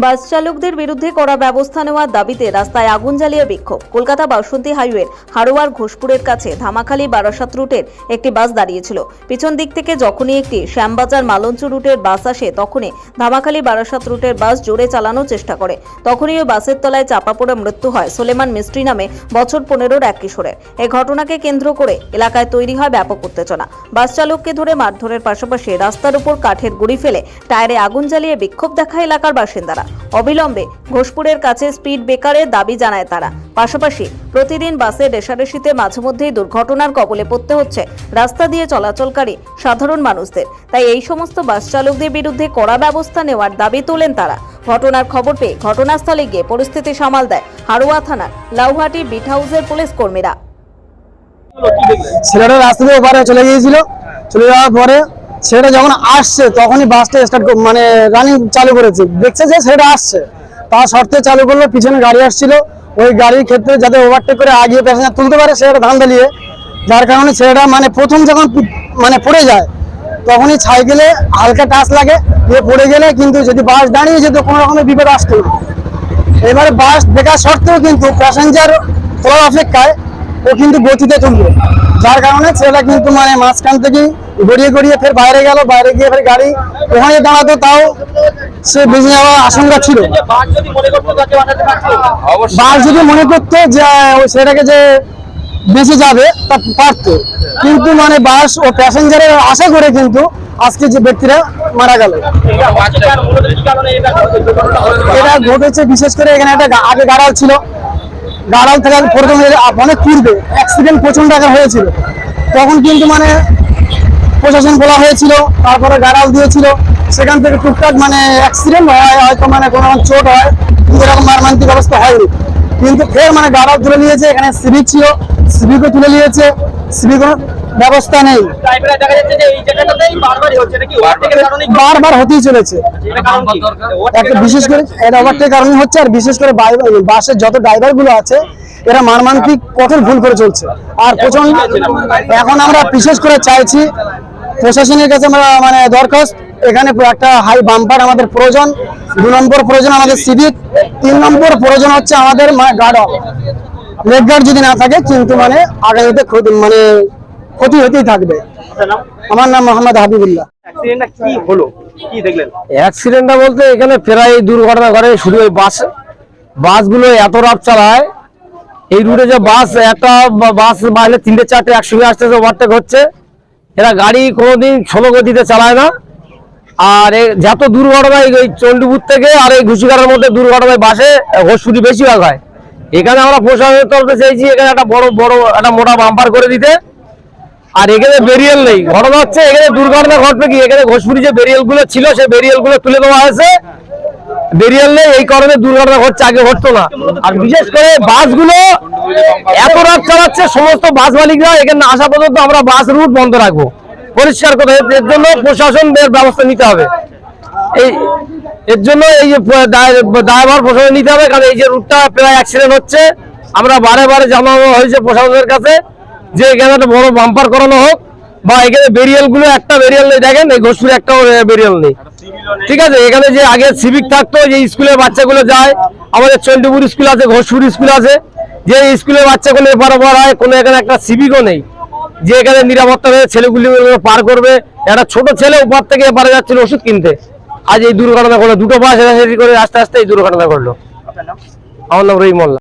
বাস চালকদের বিরুদ্ধে কড়া ব্যবস্থা নেওয়ার দাবিতে রাস্তায় আগুন জ্বালিয়ে বিক্ষোভ। কলকাতা বাসন্তী হাইওয়ের হারোয়ার ঘোষপুরের কাছে ধামাখালী বারাসাত রুটের একটি বাস দাঁড়িয়েছিল। পিছন দিক থেকে যখনই একটি শ্যামবাজার মালঞ্চ রুটের বাস আসে, তখনই ধামাখালী বারাসাত রুটের বাস জোরে চালানোর চেষ্টা করে। তখনই ওই বাসের তলায় চাপা পড়ে মৃত্যু হয় সোলেমান মিস্ত্রি নামে বছর 15-র এক কিশোরের। এই ঘটনাকে কেন্দ্র করে এলাকায় তৈরি হয় ব্যাপক উত্তেজনা। বাস চালককে ধরে মারধরের পাশাপাশি রাস্তার উপর কাঠের গুঁড়ি ফেলে টায়ারে আগুন জ্বালিয়ে বিক্ষোভ দেখায় এলাকার বাসিন্দারা। অবিলম্বে ঘোষপুরের কাছে স্পিড ব্রেকারের দাবি জানায় তারা। পাশাপাশি প্রতিদিন বাসের রেশারেশিতে মাঝে মধ্যেই দুর্ঘটনার কবলে পড়তে হচ্ছে রাস্তা দিয়ে চলাচলকারী সাধারণ মানুষদের। তাই এই সমস্ত বাস চালকদের বিরুদ্ধে কড়া ব্যবস্থা নেওয়ার দাবি তোলেন তারা। ঘটনার খবর পেয়ে ঘটনাস্থলে গিয়ে পরিস্থিতি সামাল দেয় হারোয়া থানার লাউহাটি বিট হাউসের পুলিশ কর্মীরা। ছেলেটা রাস্তা দিয়ে ওপারে চলে গিয়েছিল, চলে যাওয়ার পরে ছেলেটা যখন আসছে তখনই বাসটা স্টার্ট মানে রানিং চালু করেছে, দেখছে যে ছেলেটা আসছে, তা শর্তে চালু করলো। পিছনে গাড়ি আসছিল, ওই গাড়ির ক্ষেত্রে যাতে ওভারটেক করে আগিয়ে প্যাসেঞ্জার তুলতে পারে সেটা ধান দাঁড়িয়ে, যার কারণে ছেলেটা মানে প্রথম যখন মানে পড়ে যায় তখনই সাইকেলে হালকা টাচ লাগে, দিয়ে পড়ে গেলে কিন্তু যদি বাস দাঁড়িয়ে যেত কোনো রকমের বিপদ আসতো না। এবারে বাস দেখার সত্ত্বেও কিন্তু প্যাসেঞ্জার তোলার অপেক্ষায় ও কিন্তু গতিতে তুললো, যার কারণে ছেলেটা কিন্তু মানে মাঝখান থেকে গড়িয়ে গড়িয়ে ফের বাইরে গেল। বাইরে গিয়ে ফের গাড়ি ওখানে দাঁড়াতো, তাও সে বেঁচে যাওয়ার আশঙ্কা ছিল। বাস যদি মনে করতো যে ওই ছেলেটাকে যে বেঁচে যাবে তা পারতো, কিন্তু মানে বাস ও প্যাসেঞ্জারের আশা করে কিন্তু আজকে যে ব্যক্তিরা মারা গেল। এটা ঘটেছে বিশেষ করে এখানে একটা আগে গাড়াল ছিল, গাড়াল থেকে প্রথমে অনেক পূর্বে অ্যাক্সিডেন্ট প্রচন্ড টাকা হয়েছিল, তখন কিন্তু মানে প্রশাসন বলা হয়েছিল, তারপরে গাড়াল দিয়েছিল, সেখান থেকে টুকটাক মানে অ্যাক্সিডেন্ট হয়, হয়তো মানে কোনো চোট হয়, কিন্তু এরকম মারমান্তিক অবস্থা হয়নি। কিন্তু ফের মানে গাড়াল তুলে নিয়েছে, এখানে সিভিক ছিল, সিভিকও তুলে নিয়েছে, সিভিকও ব্যবস্থা নেই, বারবার হতেই চলেছে। বিশেষ করে এটা ওভারটেক কারণে হচ্ছে, আর বিশেষ করে বাসের যত ড্রাইভার গুলো আছে এরা মারমান্তিক কঠোর ভুল করে চলছে। আর প্রচন্ড এখন আমরা বিশেষ করে চাইছি প্রশাসনের কাছে আমরা মানে দরখাস্ত, এখানে একটা হাই বাম্পার আমাদের প্রয়োজন, 2 নম্বর প্রয়োজন আমাদের সিভিক, 3 নম্বর প্রয়োজন হচ্ছে আমাদের গার্ড অফ লেগ গার্ড যদি না থাকে কিন্তু মানে আগামীতে মানে ক্ষতি হতেই থাকবে। আমার নাম মোহাম্মদ হাবিবুল্লাহ। অ্যাক্সিডেন্টটা বলতে এখানে প্রায় দুর্ঘটনা ঘটে, শুধু ওই বাসগুলো এত রাত চালায়। এই রুটে যে বাস, একটা বাস মাইলে 3-4টে একসঙ্গে আসতেছে, ওভারটেক হচ্ছে। এরা গাড়ি কোনোদিন 16 গতিতে চালায় না। আর যত দুর্ঘটনা এই চণ্ডীপুর থেকে আর এই ঘুষিঘাটের মধ্যে দুর্ঘটনায় বাসে ঘোষপুরি বেশিরভাগ হয়। এখানে আমরা প্রশাসনের তরফে চাইছি এখানে একটা বড় একটা মোটা বাম্পার করে দিতে। আর এখানে বেরিয়েল নেই, ঘটনা হচ্ছে এখানে দুর্ঘটনা ঘটবে কি, এখানে ঘোষপুরি যে বেরিয়েল গুলো ছিল সেই বেরিয়েল গুলো তুলে দেওয়া হয়েছে, বেরিয়েল নেই, এই কারণে দুর্ঘটনা ঘটছে, আগে ঘটতো না। আর বিশেষ করে বাসগুলো এত রাত চালাচ্ছে, সমস্ত বাস মালিকরা এখানে আসা পর্যন্ত আমরা বাস রুট বন্ধ রাখবো, পরিষ্কার করে। এর জন্য প্রশাসনের ব্যবস্থা নিতে হবে, এর জন্য এই যে দায়ভার প্রশাসন নিতে হবে, কারণ এই যে রুটটা প্রায় অ্যাক্সিডেন্ট হচ্ছে। আমরা বারে বারে জানানো হয়েছে প্রশাসনের কাছে যে এখানে একটা বড় বাম্পার করানো হোক, বা এখানে বেরিয়েল গুলো একটা বেরিয়েল নেই, দেখেন এই ঘোষপুরে একটাও বেরিয়েল নেই, ঠিক আছে। এখানে যে আগে সিভিক থাকতো, যে স্কুলের বাচ্চাগুলো যায়, আমাদের চণ্ডীপুর স্কুল আছে, ঘোষপুর স্কুল আছে, যে স্কুলের বাচ্চাগুলো এপার ওপার হয়, কোনো এখানে একটা সিভিকও নেই যে এখানে নিরাপত্তা হয়ে ছেলেগুলি পার করবে। একটা ছোট ছেলে উপর থেকে এপারে যাচ্ছিল ওষুধ কিনতে, আজ এই দুর্ঘটনা করলো। 2টো বাস করে আস্তে আস্তে এই দুর্ঘটনা করলো। আমার নাম রহিম মোল্লা।